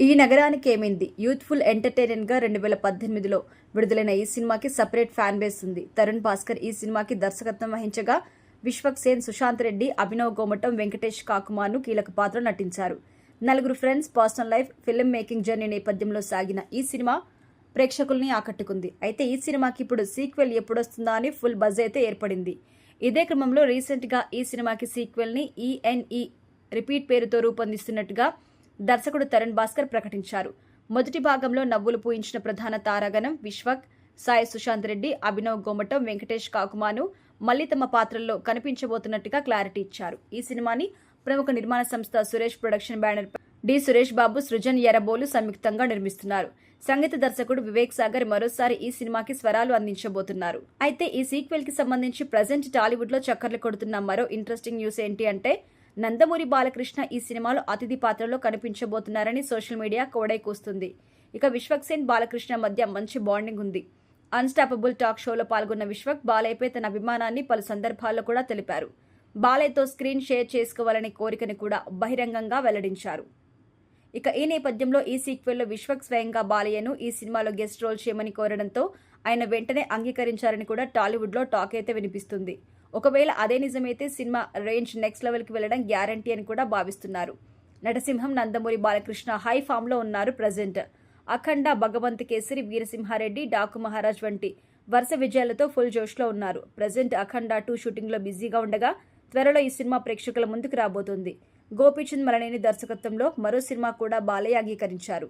ఈ నగరానికి ఏమైంది యూత్ఫుల్ ఎంటర్టైనర్గా 2018లో విడుదలైన ఈ సినిమాకి సపరేట్ ఫ్యాన్ బేస్ ఉంది. తరుణ్ భాస్కర్ ఈ సినిమాకి దర్శకత్వం వహించగా విశ్వక్ సేన్, సుశాంత్ రెడ్డి, అభినవ్ గోమటం, వెంకటేష్ కాకుమాను కీలక పాత్ర నటించారు. నలుగురు friends personal life, film making journey నేపథ్యంలో సాగిన ఈ సినిమా ప్రేక్షకుల్ని ఆకట్టుకుంది. అయితే ఈ సినిమాకి ఇప్పుడు సీక్వెల్ ఎప్పుడొస్తుందా అని ఫుల్ బజ్ అయితే ఏర్పడింది. ఇదే క్రమంలో రీసెంట్గా ఈ సినిమాకి సీక్వెల్ని ఈఎన్ఈ రిపీట్ పేరుతో రూపొందిస్తున్నట్టుగా దర్శకుడు తరుణ్ భాస్కర్ ప్రకటించారు. మొదటి భాగంలో నవ్వులు పూయించిన ప్రధాన తారాగణం విశ్వక్, సాయి సుశాంత్ రెడ్డి, అభినవ్ గోమటం, వెంకటేష్ కాకుమాను మళ్లీ తమ పాత్రల్లో కనిపించబోతున్నట్టుగా క్లారిటీ ఇచ్చారు. ఈ సినిమాని ప్రముఖ నిర్మాణ సంస్థ Suresh production banner D Suresh Babu, Srujan Yerrabolu సంయుక్తంగా నిర్మిస్తున్నారు. సంగీత దర్శకుడు వివేక్ సాగర్ మరోసారి ఈ సినిమాకి స్వరాలు అందించబోతున్నారు. అయితే ఈ సీక్వెల్ కి సంబంధించి ప్రజెంట్ టాలీవుడ్ లో చక్కర్లు కొడుతున్న మరో ఇంట్రెస్టింగ్ న్యూస్ ఏంటి అంటే నందమూరి బాలకృష్ణ ఈ సినిమాలో అతిథి పాత్రలో కనిపించబోతున్నారని సోషల్ మీడియా కోడై కూస్తుంది. ఇక విశ్వక్ సేన్, బాలకృష్ణ మధ్య మంచి బాండింగ్ ఉంది. అన్స్టాపబుల్ టాక్ షోలో పాల్గొన్న విశ్వక్ బాలయ్యపై తన అభిమానాన్ని పలు సందర్భాల్లో కూడా తెలిపారు. బాలయ్యతో స్క్రీన్ షేర్ చేసుకోవాలనే కోరికను కూడా బహిరంగంగా వెల్లడించారు. ఇక ఈ నేపథ్యంలో ఈ సీక్వెల్లో విశ్వక్ స్వయంగా బాలయ్యను ఈ సినిమాలో గెస్ట్ రోల్ చేయమని కోరడంతో ఆయన వెంటనే అంగీకరించారని కూడా టాలీవుడ్లో టాక్ అయితే వినిపిస్తుంది. ఒకవేళ అదే నిజమైతే సినిమా రేంజ్ నెక్స్ట్ లెవెల్కి వెళ్లడం గ్యారంటీ అని కూడా భావిస్తున్నారు. నటసింహం, నందమూరి బాలకృష్ణ హై ఫామ్లో ఉన్నారు ప్రజెంట్. అఖండ, భగవంత్ కేసరి, వీరసింహారెడ్డి, డాకు మహారాజ్ వంటి వరుస విజయాలతో ఫుల్ జోష్లో ఉన్నారు. ప్రజెంట్ అఖండ 2 షూటింగ్లో బిజీగా ఉండగా త్వరలో ఈ సినిమా ప్రేక్షకుల ముందుకు రాబోతోంది. గోపీచంద్ మలనేని దర్శకత్వంలో మరో సినిమా కూడా బాలయ్య అంగీకరించారు.